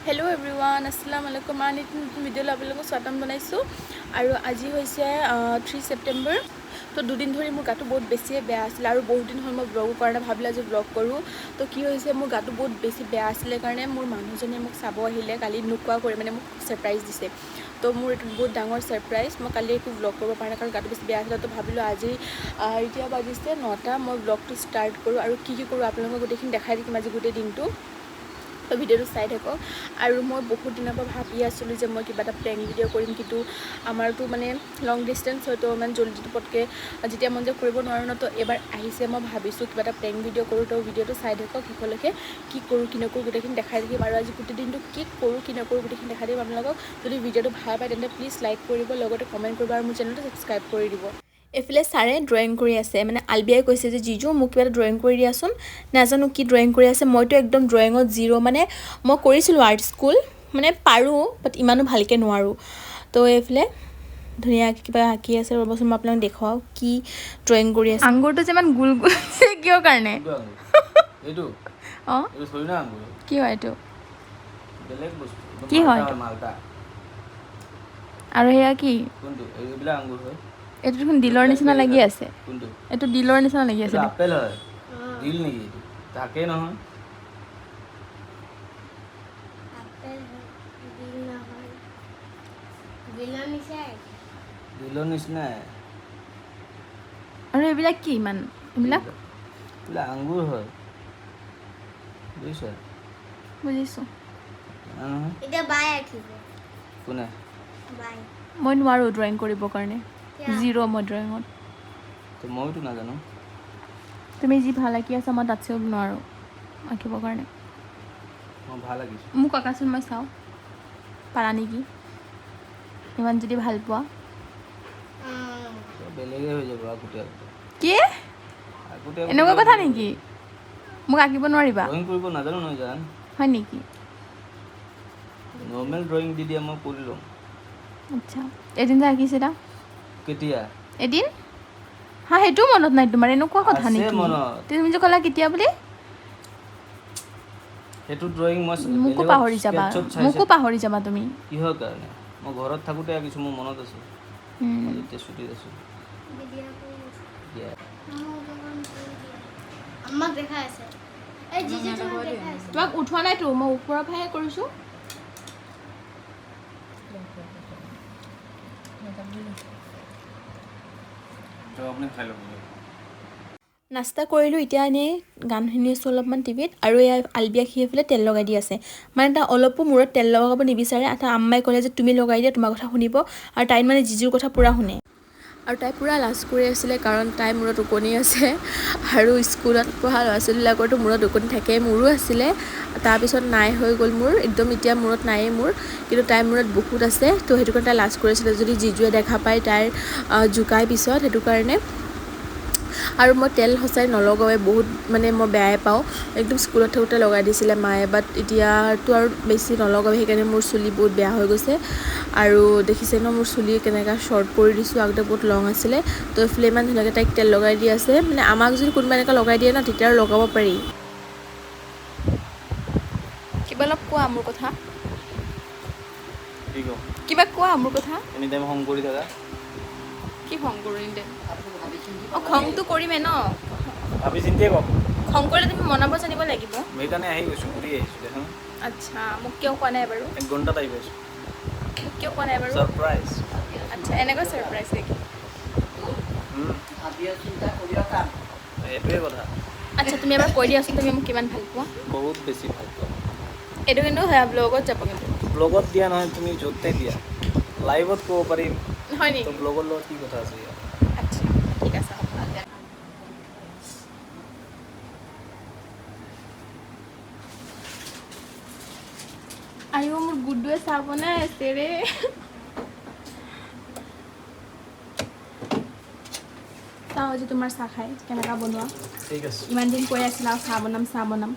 Hello everyone अस्सलाम वालेकुम आन एक नতুन ভিডিঅ'লৈ আপোনালোকক স্বাগতম জনাইছোঁ আৰু আজি হৈছে 3 ছেপ্টেম্বৰ তো দুদিন ধৰি মোৰ গাটো বহুত বেছি বেয়া আছিল আৰু বহুত দিন হ'ল মই ব্লগ কৰা ভাবিলা যে ব্লগ কৰোঁ তো কি হৈছে মোৰ গাটো বহুত বেছি বেয়া আছিল কাৰণে মোৰ মানুহজনে মোক চাব আহিলে কালি নোকোৱা কৰি মানে মোক সাৰপ্ৰাইজ দিছে তো মোৰ এটা বহুত ডাঙৰ সাৰপ্ৰাইজ মই কালি একো ব্লগ কৰিব পৰা নাই কাৰণ গাটো বেছি বেয়া আছিল তো ভাবিলোঁ আজি এতিয়া বাজিছে 9টা মই ব্লগটো ষ্টাৰ্ট কৰোঁ আৰু কি কৰোঁ আপোনালোকক গোটেইখিনি দেখাই দিম আজি গোটেই দিনটো তো ভিডিঅ'টো চাই থাকক আৰু মই বহুত দিনৰ পৰা ভাবি আছিলোঁ যে মই কিবা এটা প্ৰেংক ভিডিঅ' কৰিম কিন্তু আমাৰতো মানে লং ডিষ্টেঞ্চ হয়তো ইমান জলদি পটকৈ যেতিয়া মন যায় কৰিব নোৱাৰোঁ ন তো এবাৰ আহিছে মই ভাবিছোঁ কিবা এটা প্ৰেংক ভিডিঅ' কৰোঁ তো ভিডিঅ'টো চাই থাকক শেষলৈকে কি কৰোঁ কি নকৰোঁ গোটেইখিনি দেখাই দিম আৰু আজি গোটেই দিনটো কি কৰোঁ কি নকৰোঁ গোটেইখিনি দেখাই দিম আপোনালোকক যদি ভিডিঅ'টো ভাল পায় তেন্তে প্লিজ লাইক কৰিব লগতে কমেণ্ট কৰিব আৰু মোৰ চেনেলটো ছাবস্ক্ৰাইব কৰি দিব এফালে ছাৰে ড্ৰয়িং কৰি আছে মানে আলবিয়াই কৈছে যে জিজু মোক কিবা এটা ড্ৰয়িং কৰি দিয়াচোন নাজানো কি ড্ৰয়িং কৰি আছে মইতো একদম ড্ৰয়িঙত জিৰ' মানে মই কৰিছিলোঁ আৰ্ট স্কুল মানে পাৰোঁ বাট ইমানো ভালকৈ নোৱাৰোঁ তো এইফালে ধুনীয়াকৈ কিবা আঁকি আছে ৰ'বচোন মই আপোনাক দেখুৱাওঁ কি ড্ৰয়িং কৰি আছে আঙুৰটো যে ইমান গোল গোল কিয় কাৰণে অঁ কি হয় এইটো কি হয় আৰু সেয়া কি এইটো দেখোন দিলৰ নিচিনা লাগি আছে এইটো দিলৰ নিচিনা লাগি আছে আপেল হয় দিল নেকি তাকে নহয় দিলৰ নিচিনাই আৰু এইবিলাক কি ইমান এইবিলাক আঙুৰ হয় বুজিছা বুজিছোঁ এতিয়া বাই আঁকিব কোনে বাই মই নোৱাৰোঁ ড্ৰয়িং কৰিবৰ কাৰণে জিৰ' মই ড্ৰয়িঙত তো মইতো নাজানো তুমি যি ভাল আঁকি আছা মই তাতছেও নোৱাৰোঁ আঁকিবৰ কাৰণে মই ভাল লাগিছে মোক আঁকাচোন মই চাওঁ পাৰা নেকি ইমান যদি ভাল পোৱা বেলেগে হৈ যাব আগতে কি এনেকুৱা কথা নেকি মোক আঁকিব নোৱাৰিবা ড্ৰয়িং কৰিব নাজানো নহয় জান হয় নেকি নৰ্মেল ড্ৰয়িং দি দিয়া মই কৰি ল'ম আচ্ছা এদিন যে আঁকিছিলা কেতিয়া এদিন হা সেইটোও মনত নাই তোমাৰ এনেকুৱা কথা আছে নেকি মনত। তুমি যে ক'লা কেতিয়া বুলি সেইটো ড্ৰয়িং মই মোকো পাহৰি যাবা মোকো পাহৰি যাবা তুমি কিহৰ কাৰণে মই ঘৰত থাকোঁতে আঁকিছোঁ মোৰ মনত আছে মই যেতিয়া ছুটিত আছোঁ আমাক দেখা আছে এই জিজু তোমাক দেখা আছে তোমাক উঠোৱা নাইতো মই ওপৰৰ পৰাহে কৰিছোঁ নাস্তা কৰিলোঁ এতিয়া এনেই গান শুনি আছোঁ অলপমান টিভিত আৰু এয়া আলবিয়া খি পেলাই তেল লগাই দি আছে মানে তাই অলপো মূৰত তেল লগাব নিবিচাৰে এটা আম্মাই ক'লে যে তুমি লগাই দিয়া তোমাৰ কথা শুনিব আৰু তাই মানে জিজুৰ কথা পূৰা শুনে আৰু তাই পূৰা লাজ কৰি আছিলে কাৰণ তাই মূৰত টোপনি আছে আৰু স্কুলত পঢ়া ল'ৰা ছোৱালীবিলাকৰতো মূৰত টোপনি থাকে মোৰো আছিলে তাৰপিছত নাই হৈ গ'ল মোৰ একদম এতিয়া মূৰত নায়েই মোৰ কিন্তু তাইৰ মূৰত বহুত আছে তো সেইটো কাৰণে তাই লাজ কৰিছিলে যদি জিজুৱে দেখা পায় তাইৰ জোকাই পিছত সেইটো কাৰণে আৰু মই তেল সঁচাই নলগাওঁৱে বহুত মানে মই বেয়াই পাওঁ একদম স্কুলত থাকোঁতে লগাই দিছিলে মায়ে বাট এতিয়াতো আৰু বেছি নলগাওঁৱে সেইকাৰণে মোৰ চুলি বহুত বেয়া হৈ গৈছে আৰু দেখিছে ন মোৰ চুলি কেনেকুৱা শ্বৰ্ট কৰি দিছোঁ আগতে বহুত লং আছিলে তো এইফালে ইমান ধুনীয়াকৈ তাইক তেল লগাই দি আছে মানে আমাক যদি কোনোবা এনেকৈ লগাই দিয়ে ন তেতিয়া আৰু লগাব পাৰি কিবা অলপ কোৱা মোৰ কথা কিবা কোৱা মোৰ কথা এনি টাইম খং কৰি থাকা কি খং কৰিম দে অঁ খংটো কৰিমে ন ভাবি চিন্তিয়ে কওক খং কৰিলে তুমি মনাব জানিব লাগিব সেইকাৰণে আহি গৈছোঁ ঘূৰি আহিছোঁ দেখোন আচ্ছা মোক কিয় কোৱা নাই বাৰু 1 ঘণ্টাত আহি পাইছোঁ মোক কিয় কোৱা নাই বাৰু ছাৰপ্ৰাইজ আচ্ছা এনেকুৱা ছাৰপ্ৰাইজ নেকি সেইটোৱে কথা আচ্ছা তুমি এবাৰ কৈ দিয়াচোন তুমি মোক কিমান ভাল পোৱা বহুত বেছি ভাল পাওঁ এইটো কিন্তু সেয়া ব্লগত যাব কিন্তু ব্লগত দিয়া নহয় তুমি য'তে দিয়া লাইভত ক'ব পাৰিম হয় তো নেকি ব্লগৰ লগত কি কথা আছে ইয়াত আচ্ছা ঠিক আছে হ'ব আইও মোৰ গুডুৱে চাহ বনাই আছে ৰে চাওঁ আজি তোমাৰ চাহ খাই কেনেকুৱা বনোৱা ঠিক আছে ইমান দিন কৈ আছিলা চাহ বনাম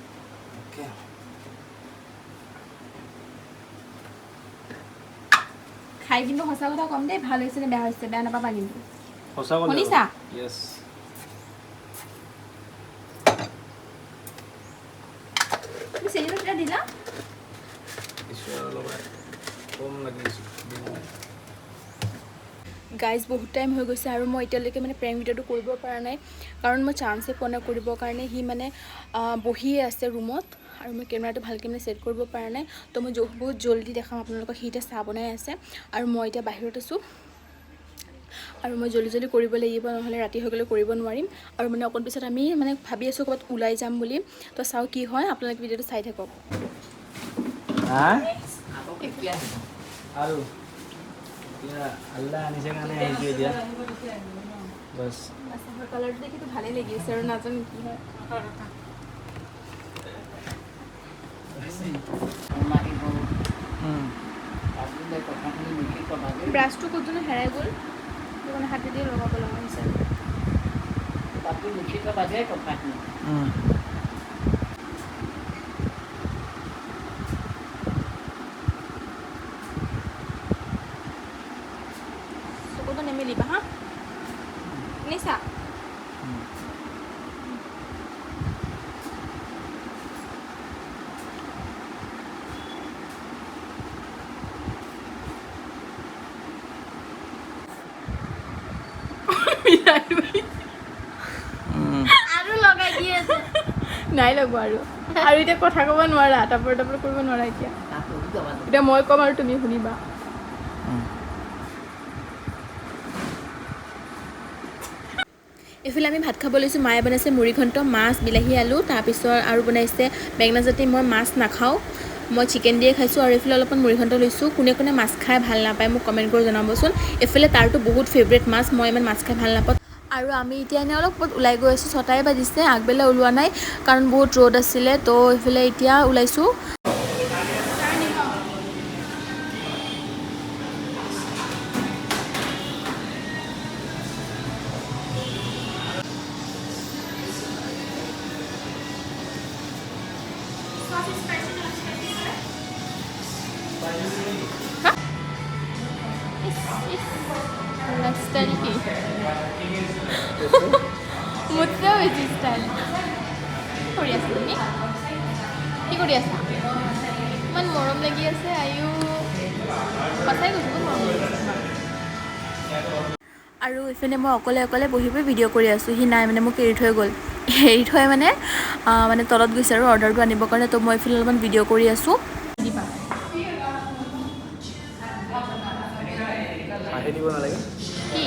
খাই কিন্তু সঁচা কথা ক'ম দেই ভাল হৈছে নে বেয়া হৈছে বেয়া নাপাবা কিন্তু সঁচা কথা শুনিছা ইয়েছ তুমি চেনিটো কেতিয়া দিলা ঈশ্বৰ লগাই কম লাগিছে গাইজ বহুত টাইম হৈ গৈছে আৰু মই এতিয়ালৈকে মানে প্ৰেংক ভিডিঅ'টো কৰিব পৰা নাই কাৰণ মই চান্সে পোৱা নাই কৰিবৰ কাৰণে সি মানে বহিয়ে আছে ৰুমত আৰু মই কেমেৰাটো ভালকৈ মানে ছেট কৰিব পৰা নাই তো মই বহুত জল্দি দেখাম আপোনালোকক সি এতিয়া চাহ বনাই আছে আৰু মই এতিয়া বাহিৰত আছোঁ আৰু মই জল্দি কৰিব লাগিব নহ'লে ৰাতি হৈ গ'লে কৰিব নোৱাৰিম আৰু মানে অকণ পিছত আমি মানে ভাবি আছোঁ ক'ৰবাত ওলাই যাম বুলি তো চাওঁ কি হয় আপোনালোকে ভিডিঅ'টো চাই থাকক আৰু আল্লাহ আনিছে কাৰণে আহিছোঁ এতিয়া বছ কালাৰটো দেখিতো ভালেই লাগি আছে আৰু নাজানো কি হয় ব্ৰাছটো ক'ত জানো হেৰাই গ'ল সেইটো কাৰণে হাতেদিয়ে লগাব লগা হৈছে চকুটো নেমেলিবা হা নিছা আৰু লগাই দিয়ে নাই লগোৱা আৰু এতিয়া কথা ক'ব নোৱাৰা টাপৰ কৰিব নোৱাৰা এতিয়া মই ক'ম আৰু তুমি শুনিবা এইফালে আমি ভাত খাব লৈছোঁ মায়ে বনাইছে মুড়ি ঘণ্ট মাছ বিলাহী আলু তাৰপিছত আৰু বনাইছে বেঙেনা জাতি মই মাছ নাখাওঁ মই চিকেন দিয়ে খাইছোঁ আৰু এইফালে অলপমান মুড়ি ঘণ্ট লৈছোঁ কোনে কোনে মাছ খাই ভাল নাপায় মোক কমেণ্ট কৰি জনাবচোন এইফালে তাৰতো বহুত ফেভৰেট মাছ মই ইমান মাছ খাই ভাল নাপাওঁ আৰু আমি এতিয়া এনেই অলপ ওলাই গৈ আছোঁ 6টাই বাজিছে আগবেলা ওলোৱা নাই কাৰণ বহুত ৰ'দ আছিলে তো এইফালে এতিয়া ওলাইছোঁ स्टाइल की मुझसे बेছি स्टाइल কৰি আছা তুমি কি কৰি আছা ইমান মৰম লাগি আছে আয়ু সঁচাই কৈছোঁ বহুত মৰম লাগি আছে আৰু ইফালে মই অকলে বহি ভিডিঅ' কৰি আছোঁ সি নাই মানে মোক এৰি থৈ গ'ল এৰি থৈ মানে তলত গৈছে আৰু অৰ্ডাৰটো আনিবৰ কাৰণে তো মই ইফালে অলপমান ভিডিঅ' কৰি আছোঁ হাঁহি দিব নালাগে কি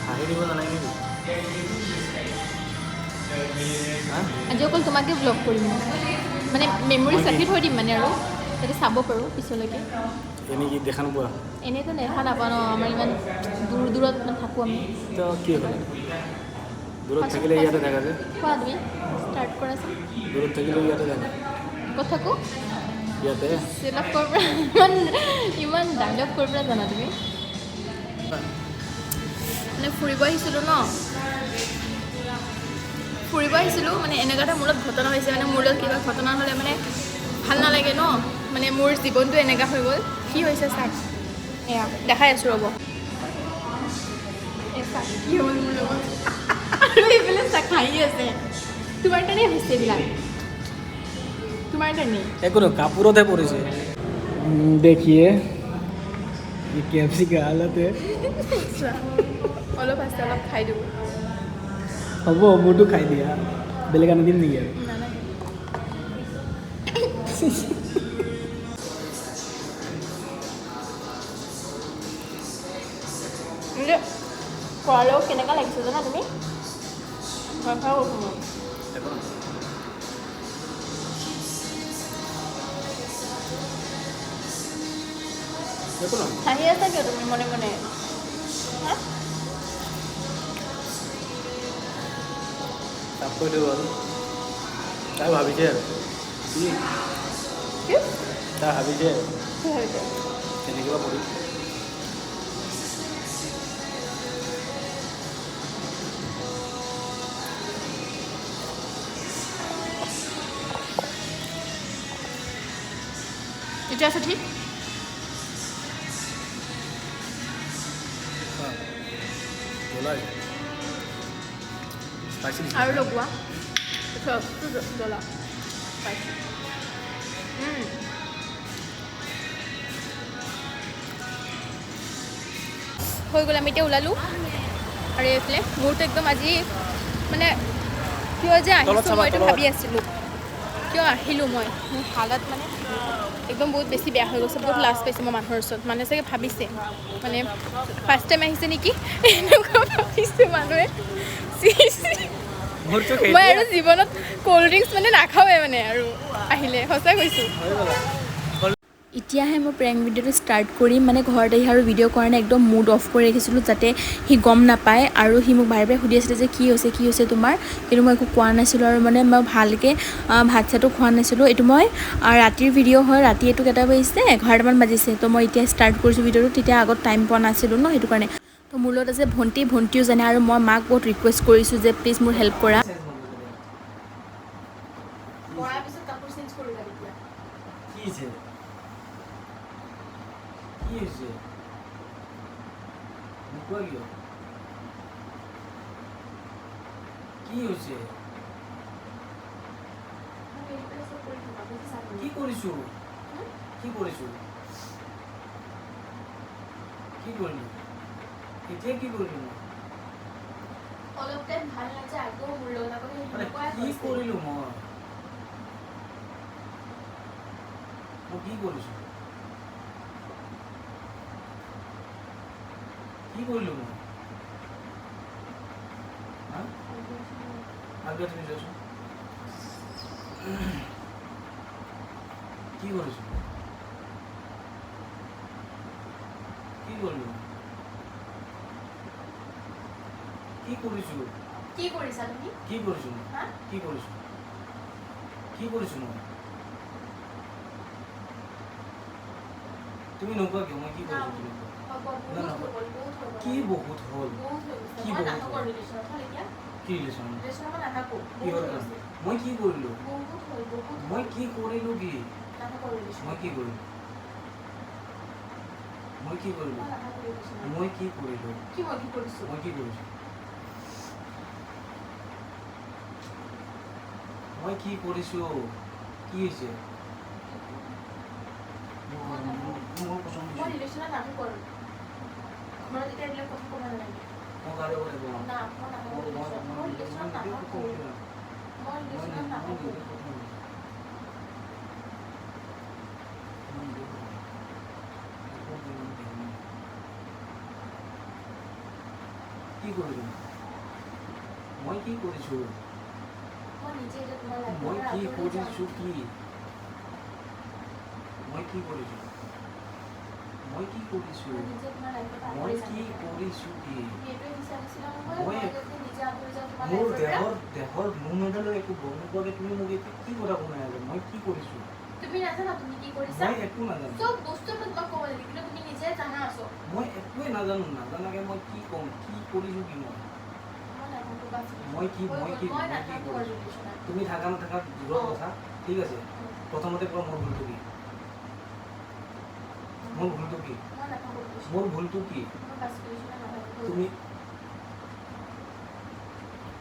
হাঁহি দিব নালাগে আজি অকল তোমাকে ব্লগ কৰিম মানে মেমৰিজ ৰাখি থৈ দিম মানে আৰু যাতে চাব পাৰোঁ পিছলৈকে এনেই কি দেখা নোপোৱা এনেইতো দেখা নাপাওঁ ন আমাৰ ইমান দূৰত থাকোঁ আমি তো কি হ'ল দূৰত থাকিলে ইয়াতে দেখা যে কোৱা তুমি ষ্টাৰ্ট কৰাচোন দূৰত থাকিলে ইয়াতে দেখা ক'ত থাকোঁ ইয়াতে চেলফ ক'ৰ পৰা ইমান ডাইলগ ক'ৰ পৰা জানা তুমি মানে ফুৰিব আহিছিলোঁ মানে এনেকুৱা এটা মোৰ লগত ঘটনা হৈছে মানে মোৰ লগত কিবা ঘটনা হ'লে মানে ভাল নালাগে ন মানে মোৰ জীৱনটো এনেকুৱা হৈ গ'ল কি হৈছে চাওক এয়া দেখাই আছোঁ ৰ'ব কি হ'ল মোৰ লগত আৰু এইফালে চাক হাঁহি আছে তোমাৰ কাৰণে হৈছে এইবিলাক তোমাৰ কাৰণে একো নহয় কাপোৰতহে পৰিছে দেখিয়ে কেএফচি কা হালত অলপ আছে অলপ খাই দিওঁ হ'ব মোৰতো খাই দিয়া বেলেগ আনি দিম নেকি আৰু খোৱালেও কেনেকুৱা লাগিছে জানা তুমি হাঁহি আছা কিয় তুমি মনে মনে চাপ কৰি দিওঁ আৰু তাই ভাবিছে আৰু তাই ভাবিছে কেনেকৈ বা পঢ়ি এতিয়া আছে ঠিক আৰু লগোৱা জ্বলা হৈ গ'ল, আমি এতিয়া ওলালোঁ। আৰু এইফালে মোৰতো একদম আজি মানে কিয় যে আহিছোঁ মইতো ভাবি আছিলোঁ, কিয় আহিলোঁ মই, মোৰ হালত মানে একদম বহুত বেছি বেয়া হৈ গৈছে, বহুত লাজ পাইছোঁ মই মানুহৰ ওচৰত। মানুহে চাগে ভাবিছে মানে ফাৰ্ষ্ট টাইম আহিছে নেকি এনেকুৱা ভাবিছোঁ মানুহে। মই আৰু জীৱনত ক'ল্ড ড্ৰিংকছ মানে নাখাওঁৱে মানে আৰু আহিলে, সঁচা কৈছোঁ। এতিয়াহে মই প্ৰেংক ভিডিঅ'টো ষ্টাৰ্ট কৰিম, মানে ঘৰত আহি আৰু ভিডিঅ' কাৰণে একদম মুড অফ কৰি ৰাখিছিলোঁ যাতে সি গম নাপায়। আৰু সি মোক বাৰে বাৰে সুধি আছিলে যে কি হৈছে তোমাৰ, কিন্তু মই একো কোৱা নাছিলোঁ। আৰু মানে মই ভালকৈ ভাত চাতো খোৱা নাছিলোঁ। এইটো মই ৰাতিৰ ভিডিঅ' হয়, ৰাতি এইটো কেইটা বাজিছে, 11টামান বাজিছে। তো মই এতিয়া ষ্টাৰ্ট কৰিছোঁ ভিডিঅ'টো, তেতিয়া আগত টাইম পোৱা নাছিলোঁ ন, সেইটো কাৰণে। তো মোৰ লগত আছে ভণ্টিও জানে, আৰু মই মাক বহুত ৰিকুৱেষ্ট কৰিছোঁ যে প্লিজ মোৰ হেল্প কৰা। কি হৈছে? নোকোৱা কিয়? কি হৈছে? কি কৰিছোঁ? কি কৰিছোঁ? কি কৰিলোঁ? এতিয়া কি কৰিলোঁ? অলপ টাইম ভাল নাযায়, আকৌ মোৰ লগত আকৌ কি কৰিলোঁ মই? কি কৰিছোঁ? কি কৰিলোঁ মই? আগে তুমি যোৱাচোন। কি কৰিছোঁ? কি কৰিলোঁ? কি কৰিছোঁ? কি কৰিছা তুমি? কি কৰিছোঁ মই? কি কৰিছোঁ? কি কৰিছোঁ মই? তুমি নোকোৱা কিয়? মই কি কৰিছোঁ তুমি কোৱা? কি বহুত হ'ল? কি বহুত হ'ল? কি ৰিলেশ্যন? কিহৰ কাৰণে? মই কি কৰিলোঁ? মই কি কৰিলোঁ কি? মই কি কৰিলোঁ? মই কি কৰিলোঁ? মই কি কৰিলোঁ? মই কি কৰিছোঁ? মই কি কৰিছোঁ? কি হৈছে? মোৰ পচন্দ হৈছে। মই কাৰো কথা কোৱা নাই। কি কৰিলোঁ? মই কি কৰিছোঁ? মই কি কৰিছোঁ কি? মই কি কৰিছোঁ? মই কি কৰিছোঁ? মই কি কৰিছোঁ কি? মোৰ দেহৰ মোৰ মেডালৰ একো গম নোপোৱাকৈ তুমি মোক এতিয়া কি কথা শুনাই আছা? মই কি কৰিছোঁ? তুমি নাজানা তুমি কি কৰিছা? মই একো নাজানো। চব বস্তু মই তোমাক ক'ব লাগিব, কিন্তু তুমি নিজে জানা আছো। মই একোৱে নাজানো, নাজানাকে মই কি ক'ম? কি কৰিছোঁ কি মই? মই কি কৰিছোঁ? তুমি থাকা নাথাকা দূৰৰ কথা, ঠিক আছে। প্ৰথমতে কোৱা মোৰ ভুলটো কি? মোৰ ভুলটো কি? মোৰ ভুলটো কি? তুমি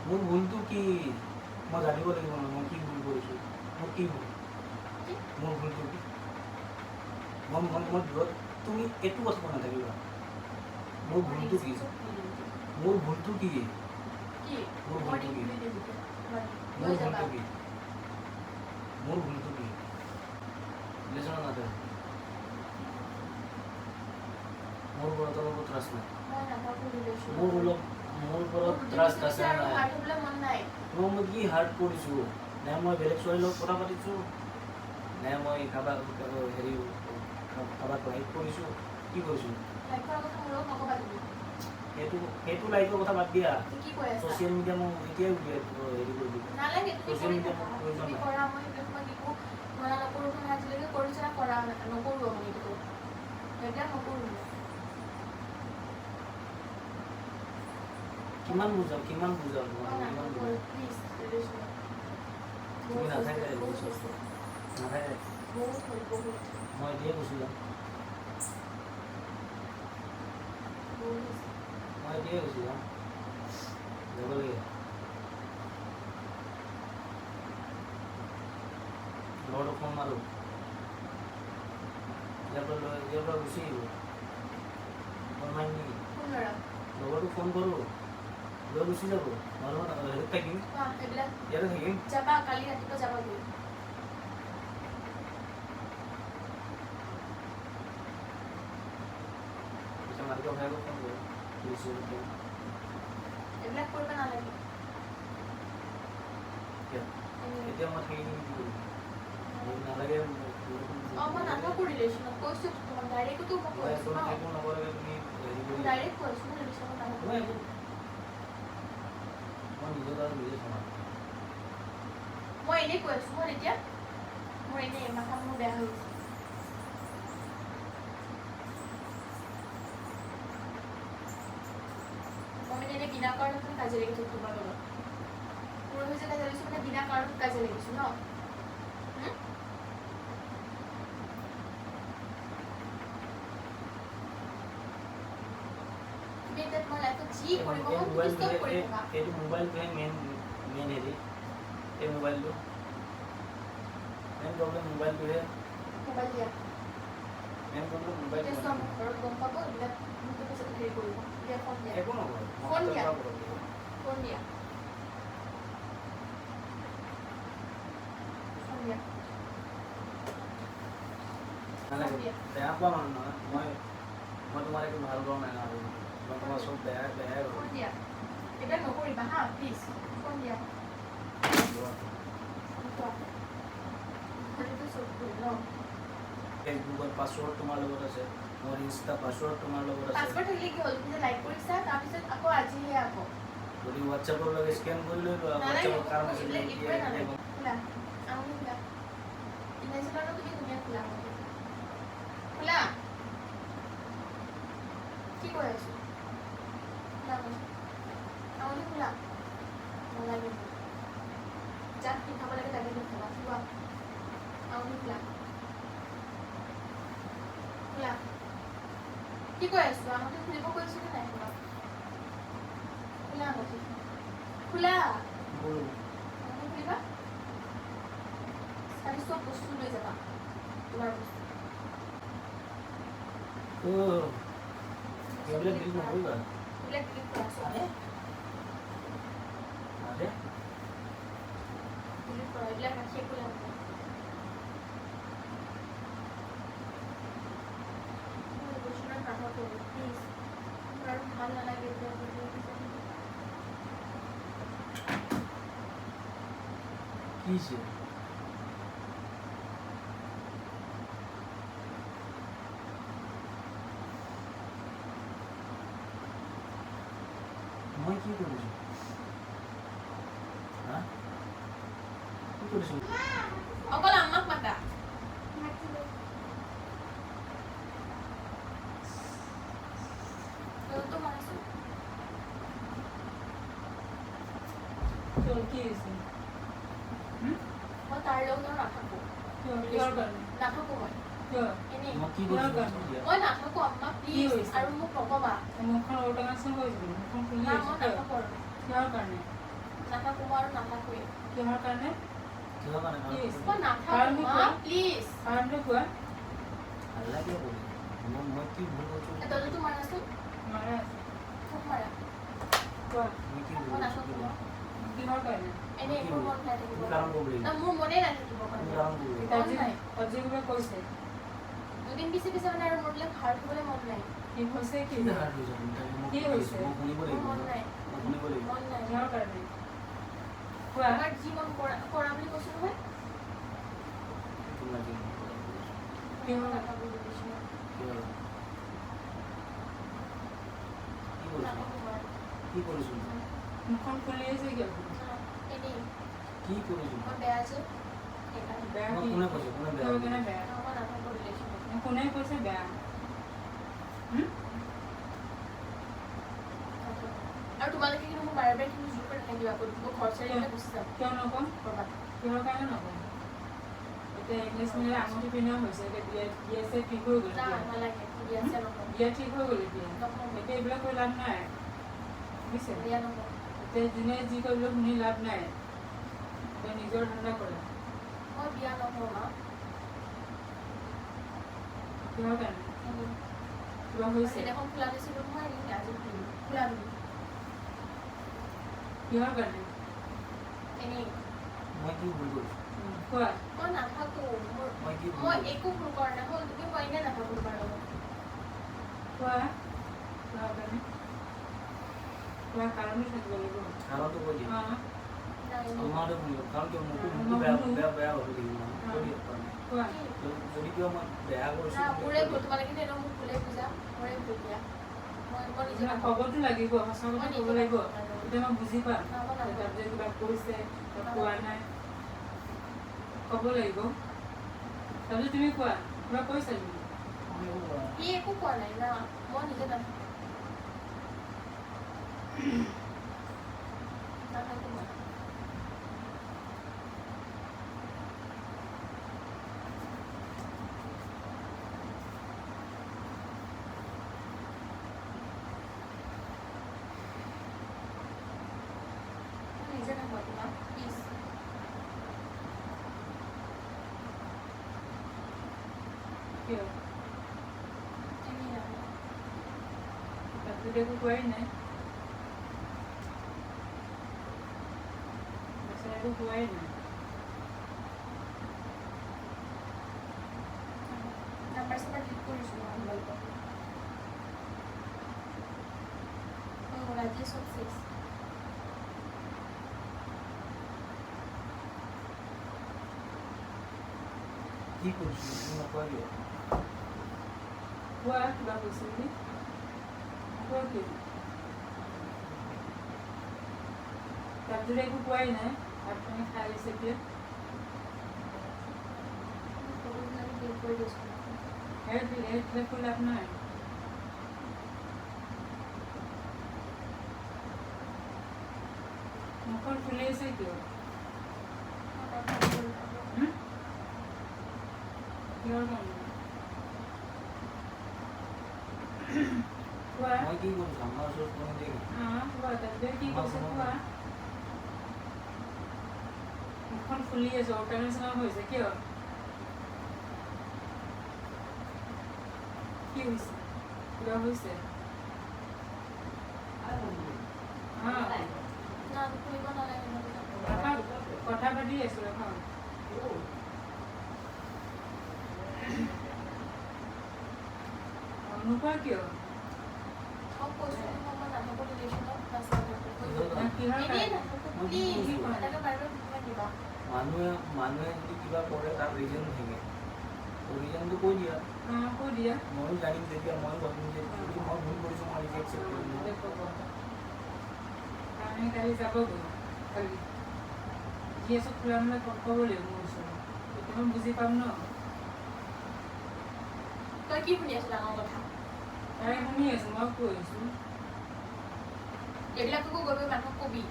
মোৰ ভুলটো কি? মই জানিব লাগিব ন, মই কি ভুল কৰিছোঁ? মোৰ কি ভুল? মোৰ ভুলটো কি? মই দূৰত, তুমি এইটো কথা কৈ নাথাকিবা। মোৰ ভুলটো কি? মোৰ ভুলটো কি? মোৰ ভুলটো কি? মোৰ ভুলটো কি? মোৰ ভুলটো কি? ৰিলেশ্যনত নাথাকে। মোৰ ওপৰত অলপ ট্ৰাষ্ট নাই। মোৰ ওপৰত ট্ৰাষ্ট আছে নাই? মই কি হাৰ্ট কৰিছোঁ? নে মই বেলেগ ছোৱালীৰ লগত কথা পাতিছোঁ? নে মই কাৰোবাক লাইক কৰিছোঁ? কি কৰিছোঁ? সেইটো লাইকৰ কথা বাদ দিয়া। ছ'চিয়েল মিডিয়া মই এতিয়াই হেৰি কৰি দিম। ছ'চিয়েল মিডিয়া মোৰ প্ৰয়োজন নাই। কিমান বুজাম? তুমি নাথাকে, মই এতিয়াই কৈছোঁ যাম। যাব লাগে। ল'ৰাটোক ফোন মাৰোঁ, ইয়াৰ পৰা গুচি আহিব। ফোন মাৰিম নেকি? কোন ল'ৰা লগৰটো ফোন কৰোঁ লৈ গুচি যাব নহ'লে মই হেৰিত থাকিম এইবিলাক ইয়াতে থাকিম যাবা কালি ৰাতিপুৱা যাবাগৈ পিছত মালিকৰ ভাইকো ফোন কৰোঁ গুচি যাব এইবিলাক কৰিব নালাগে এতিয়া মই থাকি কি কৰিম নালাগে মই নাটক কৰি ৰিলেশ্যনত কৈছোঁ তোমাক ডাইৰেক্টতো মই মই কৈছোঁ একো একো নকৰাকৈ তুমি হেৰি কৰি ডাইৰেক্ট কৈছোঁ মই ৰিলেশ্যনত নাটক মই একো মই নিজৰ দ্বাৰা নিজে চলাম মই এনেই কৈ আছোঁ মই এতিয়া মোৰ এনেই মাথা মোৰ বেয়া হৈ গৈছে মই মানে এনেই বিনা কাৰণত কাজিয়া লাগিছোঁ তোমাৰ লগত মোৰ হৈছে কাজিয়া লাগিছোঁ মানে বিনা কাৰণত কাজিয়া লাগিছোঁ ন তুমি এতিয়া তোমাৰ লাইফত যি কৰিব মন তুমি চব কৰি থাকা এইটো মোবাইলটোহে মেইন হেৰি এই মোবাইলটো মেইন প্ৰব্লেম মোবাইলটোহে মোবাইল দিয়া মেইন প্ৰব্লেম মোবাইলটো এতিয়া চোৱা মোৰ ঘৰত গম পাব এইবিলাক মোক পিছত হেৰি কৰিব এতিয়া ফোন দিয়া একো নকৰে ফোন দিয়া ফোন দিয়া ফোন দিয়া নালাগে বেয়া পোৱা মানুহ নহয় মই তোমাৰ একো ভাল কৰা নাই আৰু মই তোমাৰ চব বেয়াই ফোন কৰোঁ দিয়া এইবিলাক নকৰিবা হা প্লিজ ফোন দিয়া ফেচবুকৰ পাছৱৰ্ড তোমাৰ লগত আছে মোৰ ইনষ্টা পাছৱৰ্ড তোমাৰ লগত আছে পাছৱৰ্ড থাকিলে কি হ'ল তুমি লাইক কৰিছা তাৰপিছত আকৌ আজিহে আকৌ যদি হোৱাটছএপৰ লগে স্কেন কৰি লৈ লোৱা নালাগে হোৱাটছএপৰ কাৰণ আছে এইবিলাক একোৱে নালাগে খোলা আঙুলি খোলা ইমেজিনৰো তুমি ধুনীয়া খোলা খোলা কি কৈ আছো খোলা আঙুলি খোলা নালাগে যাক পিন্ধাব লাগে তাকে পিন্ধাবা খোলা আঙুলি খোলা খোলা কি কৈ আছো আঙুলি খুলিব কৈছো নে নাই খোলা খোলা আঙুলি খোলা আঙুলি খুলিবা খালি চব বস্তু লৈ যাবা তোমাৰ বস্তু এইবিলাক ডিলিট নকৰিবা এইবিলাক ডিলিট কৰা চোৱা ডিলিট কৰা এইবিলাক ৰাখি একো লাভ নাই প্লিজ আৰু ভাল নালাগে কি হৈছে মই কি কৰিছোঁ হা কি কৰিছোঁ অকল আমাক মাতা তো মানিছো তোৰ কি হয়েছে মই তাৰ লগত নাথাকো নাথাকো মই এনেই মই কি কৰিছোঁ মই নাথাকো আম্মা প্লিজ আৰু মোক নকবা মুখখন ওলটাঙাচোন কৰিছিলো মুখখন খুলি না মই নাথাকো আৰু কিহৰ কাৰণে নাথাকো মই আৰু নাথাকোৱে কিহৰ কাৰণে কিহৰ কাৰণে কি হৈছে? মই নাথাকো মা প্লিজ কাৰণটো কোৱা নালাগে বুলি মই কি ভুল কৰিছোঁ তলটো মাৰাচোন মাৰা আছে খুব মাৰা কোৱা মই কি মই ভুল নাথাকো কৰিছোঁ মই কিহৰ কাৰণে এনেই মোৰ মন নাথাকিব কাৰণ ক'ব লাগিব না মোৰ মনে নাথাকিব মানে কাৰণ ক'ব লাগিব মন নাই আজি কিবা কৈছে দুদিন পিছে পিছে মানে আৰু মোৰ বিলাক হাৰ্ট হ'বলৈ মন নাই কি হৈছে কি কি হাৰ্ট হৈছে কি হৈছে? মই শুনিব মোৰ লাগিব মন নাই মই শুনিব লাগিব মন নাই কিহৰ কাৰণে কোৱা আমাৰ যি মন কৰা বুলি কৈছো নহয় তোমাৰ কি কিহৰ নাথাকো ৰিলেশ্যনত কি হ'ল? কি কৰিছোঁ নাথাকো মই কি কৰিছোঁ মুখখন খুলি আছে কিয় এনেই কি কৰিছোঁ মই বেয়া যে সেইকাৰণে বেয়া মই কি কোনে কৈছে কোনে বেয়া কিহৰ কাৰণে বেয়া মই নাথাকো ৰিলেশ্যনত কোনে কৈছে বেয়া আৰু তোমালোকে কিন্তু মোক বাৰে বাৰে কিন্তু জোৰ কৰি নাথাকিবা আকৌ মই ঘৰ চাৰি গুচি যাম কিয় নকওঁ ক'ৰবাত কিহৰ কাৰণে নকওঁ এতিয়া ইংলিছ মিডিয়াম আঙুঠি পিন্ধা হৈছে এতিয়া বিয়া চিয়া ঠিক হৈ গ'ল না এতিয়া নালাগে বিয়া চিয়া নকৰোঁ বিয়া ঠিক হৈ গ'ল এতিয়া নকৰোঁ এতিয়া এইবিলাক কৰি লাভ নাই বুজিছে বিয়া নকৰোঁ এতিয়া যোনে যি কৰিবলৈ শুনি লাভ নাই এতিয়া নিজৰ ধান্দা কৰে মই বিয়া নকৰোঁ মা কিহৰ কাৰণে কিবা হৈছে সেইদিনাখন খোলা দিছিলোঁ মই আজি খোলা দিলোঁ কিহৰ কাৰণে এনেই মই কি ভুল কৰিছোঁ কোৱা মই নাথাকোঁ মই কি ভুল মই কৰিছোঁ? একো ভুল কৰা নাই মই তুমি মই এনেই নাথাকোঁ তোমাৰ লগত কোৱা কিহৰ কাৰণে কিবা কাৰণো থাকিব লাগিব কাৰণটো কৈ দিয়া অঁ নাই আমাৰতে শুনিব কাৰণ কিয় মোকো মই মোকো বেয়া শুনো। বেয়া বেয়া ভাবি থাকিব মানে কৈ দিয়া কাৰণ কোৱা যদি কিবা মই বেয়া কৰিছোঁ না তেতিয়া মোৰে কৈ ভুল দিয়া। তোমালোকে এনেও মোক ভুলে বুজা মোৰে ভুল দিয়া মই নিজে মানে ক'বতো লাগিব সঁচা কথা ক'ব লাগিব তেতিয়া মই বুজি পাম যে তাত যে কিবা কৰিছে তাত কোৱা নাই ক'ব লাগিব তাৰপিছত তুমি কোৱা কিবা কৈছা নেকি মই একো কৰা নাই। সি একো কোৱা নাই না মই নিজে নাথাকোঁ নাথাকোঁ মই নিজে নাথাকোঁ তোমাক প্লিজ কিয় এনেই নাথাকোঁ তাত যদি একো কোৱাই নাই বেচেৰা একো কোৱাই নাই নাম্বাৰ চাম্বাৰ ডিলিট কৰিছোঁ মই তোমালোকৰ আজি চব চেছ কি কৰিছোঁ তুমি নকোৱা কিয় কোৱা কিবা কৈছে বুলি কোৱা কি তাত যদি একো কোৱাই নাই ভাত পানী খাই আহিছে কিয় ফটোবিলাক ডিলিট কৰি দিছোঁ সেইবিলাক কৈ লাভ নাই মুখখন ফুলি আছে কিয় কিহৰ কাৰণে কোৱা মই কি কৰিছোঁ আমাৰ ওচৰত কোনো দিয়ে নাই। কোৱা তাতে কি কৈছে কোৱা মুখখন ফুলি আছে জ্বৰ নিচিনা হৈছে কিয় কি হৈছে কিবা হৈছে না খুলিব নালাগে কথা পাতি আছো এখন নোকোৱা কিয় মই কৈছোঁ মই নাথাকোঁ ৰিলেশ্যনত বাছ নাথাকোঁ কিহৰ এনেই কাৰণে নাথাকোঁ প্লিজ এনেকৈ বাৰে বাৰে তোমাক দিবা মানুহে যদি কিবা কৰে তাৰ ৰিজন থাকে ৰিজনটো কৈ দিয়া কৈ দিয়া ময়ো জানিম তেতিয়া ময়ো ভাবিম যে যদি মই ভুল কৰিছোঁ মই নিজে একচেপ্ট কৰিম আমি কালি যাবগৈ কালি যি আছোঁ খোলা মেলা ক'ব লাগিব মোৰ ওচৰত তেতিয়া মই বুজি পাম ন তই কি শুনি আছ ডাঙৰ কথা তাই শুনি আছোঁ মই কৈ আছোঁ এইবিলাককো গৈ গৈ মানুহক কবি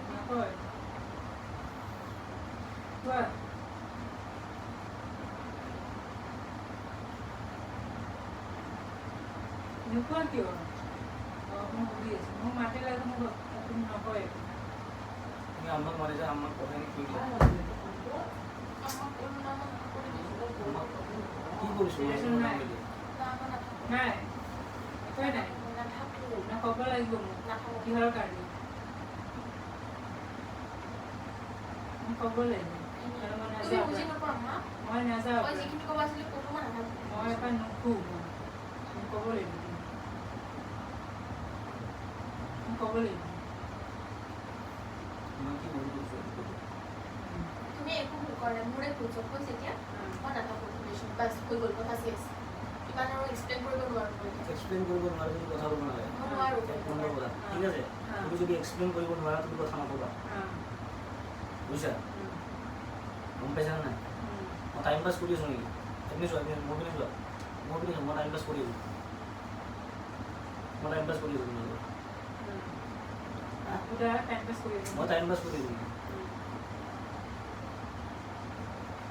নকয় কোৱা নোকোৱা কিয় মই সুধি আছোঁ মোক মাতি লাগে মোক তুমি নকয় তুমি আমাক মাৰিছা আমাক কথাখিনি কৈ দিয়া আমাক কোনো নামত কৰি দিছোঁ আমাক কি কৰিছোঁ মই তোমাক নাম নিদিয়ে। না মই নাথাকোঁ নাই একোৱে নাই নাথাকোঁ না ক'ব লাগিব মোক নাথাকোঁ কিহৰ কাৰণে মোক ক'ব লাগিব আৰু মই তুমি নাযাওঁ বুজি নাপাওঁ হা মই নাযাওঁ মই যিখিনি ক'ব আছিলে ক'তো মই নাথাকোঁ মই এবাৰ নুশু মোক ক'ব লাগিব মোক ক'ব লাগিব মই কি ভুল কৰিছোঁ এইটো কৈ দিয়া। তুমি একো ভুল কৰা নাই মোৰে ভুল চব কৈছে এতিয়া মই নাথাকোঁ ৰিলেশ্যন বাছ হৈ গ'ল কথা চেছ ইমান আৰু এক্সপ্লেইন কৰিব নোৱাৰোঁ মই এতিয়া। এক্সপ্লেইন কৰিব নোৱাৰা যদি কথা ক'ব নালাগে মই নোৱাৰোঁ এক নম্বৰ কথা ঠিক আছে তুমি যদি এক্সপ্লেইন কৰিব নোৱাৰা তুমি কথা নক'বা বুজিছা গম পাইছা নে নাই মই টাইম পাছ কৰি আছোঁ নেকি এনে চোৱা মোৰ পিনে চোৱা মই টাইম পাছ কৰি আছোঁ মই টাইম পাছ কৰি আছোঁ তোমালোকৰ টাইম পাছ কৰি মই টাইম পাছ কৰি আছোঁ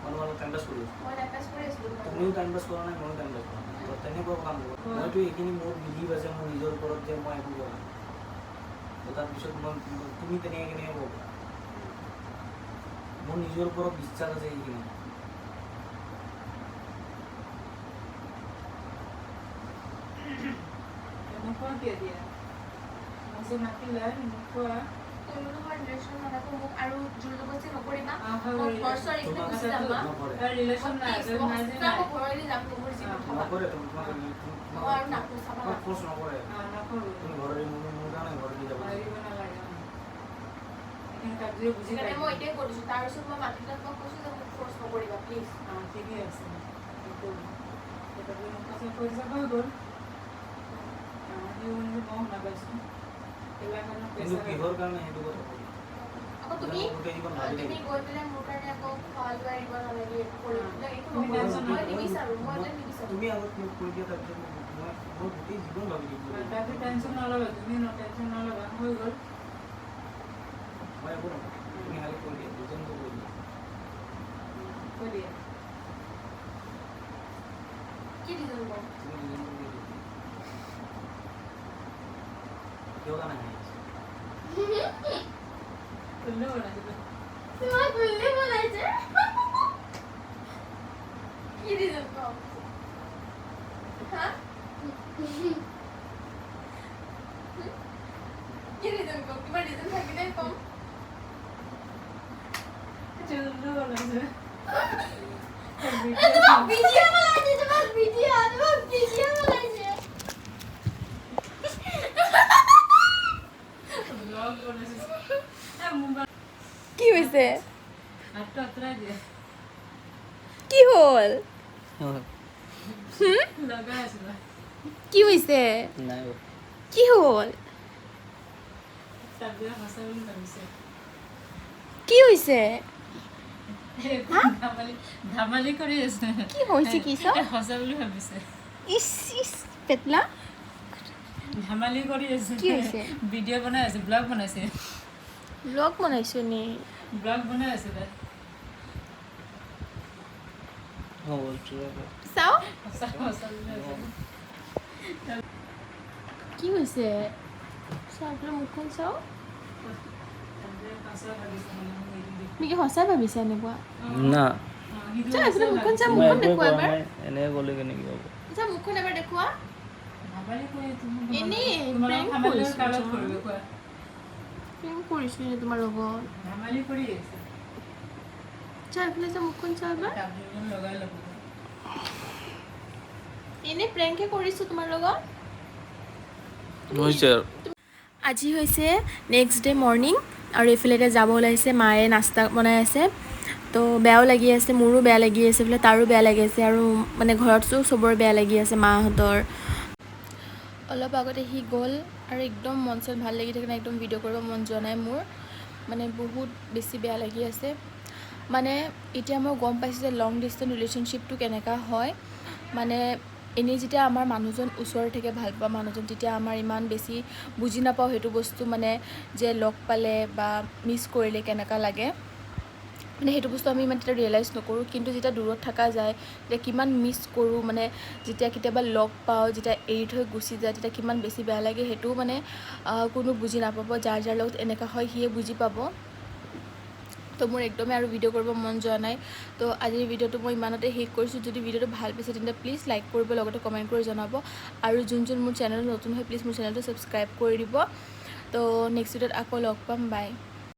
মই তোমালোকক টাইম পাছ কৰি আছোঁ মই টাইম পাছ কৰি আছিলোঁ তোমাৰ তুমিও টাইম পাছ কৰা নাই ময়ো টাইম পাছ কৰা নাই তো তেনেকুৱা কাম হ'ব মইতো এইখিনি মোৰ বিলিভ আছে মোৰ নিজৰ ওপৰত যে মই একো কৰা নাই তো তাৰপিছত মই তুমি তেনেকৈ কেনেকৈ ক'ব পাৰা মোৰ নিজৰ ওপৰত বিশ্বাস আছে এইখিনি নোখোৱা কিয় দিয়া আজি মাতিলা নোখোৱা কোনো নহয় ৰিলেশ্যন নাথাকো মোক আৰু জোৰ জবৰদস্তি নকৰিবা আহা, মই ঘৰ চৰ এৰি তোমাক গুচি যাম মা নকৰে তাৰ ৰিলেশ্যন নাই Please, যদি নাই যে নাই মই ঘৰলৈ যাম মোৰ জীৱন খাবা নকৰে তোমাক মই আৰু নাকো চাবা তোমাক ফোৰ্চ নকৰে নকৰোঁ তুমি ঘৰৰ মোৰ কাৰণে ঘৰলৈ যাব পাৰিব নালাগে এইখিনি কাৰ্য্য বুজি সেইকাৰণে মই পাইছোঁ এতিয়াই কৰিছোঁ তাৰপিছত মই মাতিলে মই কৈছোঁ যে মোক ফ'ৰ্চ নকৰিবা প্লিজ ঠিকেই আছে সেইটো তথাপি মোক কৈছে পইচা হৈ গ'ল মই শুনা পাইছোঁ এইবিলাক কাৰণে কিন্তু পইচা কিহৰ কাৰণে সেইটো কথা ক'লো আকৌ তুমি গোটেই জীৱন ভাবি তুমি থাকিম গৈ পেলাই মোৰ কাৰণে আকৌ খোৱা লোৱা দিব নালাগে একো কৰিব নালাগে একো তুমি নকৰোঁ tension মই নল'বা। নিবিচাৰোঁ মই এইবিলাক নিবিচাৰোঁ তুমি আগত মোক কৈ দিয়া তাৰপিছত মই গোটেই জীৱন ভাবি থাকিম তাতে টেনশ্যন নল'বা তুমি টেনশ্যন নল'বা হৈ গ'ল মই একো নকওঁ তুমি খালি কৈ দিয়া দুজনটো কৈ দিয়া কৈ দিয়া কি ৰিজন কম তুমি দুজনটো কৈ দিয়া কিয় কাৰণে হাঁহি আছা? খুলিলে বনাইছোঁ তোমাক বুল্লি বনাইছে কি ৰিজন কম হা কি ৰিজন কম কিবা ৰিজন থাকিলে কম চুল্লু বনাইছোঁ ভিডিও বনাইছে তোমাক ভিডিও বনাইছে ব্লগ বনাইছোঁ মোবাইল কি হৈছে হাতটো আঁতৰাই দিয়ে কি হ'ল লগাই আছিলোঁ কি হৈছে নাই কি হ'ল তাৰপিছত সঁচা বুলি ভাবিছে কি হৈছে ধেমালি কৰি আছে কি হৈছে কি চব সঁচা বুলি ভাবিছে ইচ ইচ পেটলা ধেমালি কৰি আছে কি হৈছে? ভিডিঅ' বনাই আছে ব্লগ বনাইছে ব্লগ বনাইছোঁ নি ব্লগ বনাই আছে তাই চাওঁ সঁচা সঁচা বুলি ভাবিছে কি হৈছে চাওঁ আপোনাৰ মুখখন চাওঁ সঁচা ভাবিছে মানে মোক এইটো দেখি। তুমি কি সঁচাই ভাবিছা এনেকুৱা না সিটো চাওঁ আপোনাৰ মুখখন চাওঁ মই মুখখন একোৱে দেখুওৱা কৰা এবাৰ নাই এনেই ক'লে কেনেকৈ হ'ব চাওঁ মুখখন এবাৰ দেখুওৱা ধেমালি কৰি তুমি এনেই তোমালোক prank ধেমালি কৰিছোঁ, কালত জানো। কৰিব কোৱা প্ৰেম কৰিছোঁ নে তোমাৰ লগত ধেমালি কৰি আছে চাওঁ এইফালে চাওঁ মুখখন চাওঁ এবাৰ কাপোৰখন লগাই ল'ব এনেই প্ৰেংকহে কৰিছোঁ তোমাৰ লগত হৈছে আৰু আজি হৈছে নেক্সট ডে মৰ্ণিং আৰু এইফালে এতিয়া যাব ওলাইছে মায়ে নাস্তা বনাই আছে তো বেয়াও লাগি আছে মোৰো বেয়া লাগি আছে বোলে তাৰো বেয়া লাগি আছে আৰু মানে ঘৰততো চবৰে বেয়া লাগি আছে মাহঁতৰ অলপ আগতে সি গ'ল আৰু একদম মন চন ভাল লাগি থাকে না একদম ভিডিঅ' কৰিব মন যোৱা নাই মোৰ মানে বহুত বেছি বেয়া লাগি আছে মানে এতিয়া মই গম পাইছোঁ যে লং ডিষ্টেঞ্চ ৰিলেশ্যনশ্বিপটো কেনেকুৱা হয় মানে এনেই যেতিয়া আমাৰ মানুহজন ওচৰত থাকে ভাল পোৱা মানুহজন তেতিয়া আমাৰ ইমান বেছি বুজি নাপাওঁ সেইটো বস্তু মানে যে লগ পালে বা মিছ কৰিলে কেনেকুৱা লাগে মানে সেইটো বস্তু আমি ইমান তেতিয়া ৰিয়েলাইজ নকৰোঁ কিন্তু যেতিয়া দূৰত থকা যায় তেতিয়া কিমান মিছ কৰোঁ মানে যেতিয়া কেতিয়াবা লগ পাওঁ যেতিয়া এৰি থৈ গুচি যায় তেতিয়া কিমান বেছি বেয়া লাগে সেইটোও মানে কোনো বুজি নাপাব যাৰ যাৰ লগত এনেকুৱা হয় সিয়ে বুজি পাব তো মোৰ একদমেই আৰু ভিডিঅ' কৰিব মন যোৱা নাই তো আজিৰ ভিডিঅ'টো মই ইমানতে শেষ কৰিছোঁ যদি ভিডিঅ'টো ভাল পাইছে তেন্তে প্লিজ লাইক কৰিব লগতে কমেণ্ট কৰি জনাব আৰু যোন মোৰ চেনেল নতুন হয় প্লিজ মোৰ চেনেলটো ছাবস্ক্ৰাইব কৰি দিব তো নেক্সট ভিডিঅ'ত আকৌ লগ পাম বাই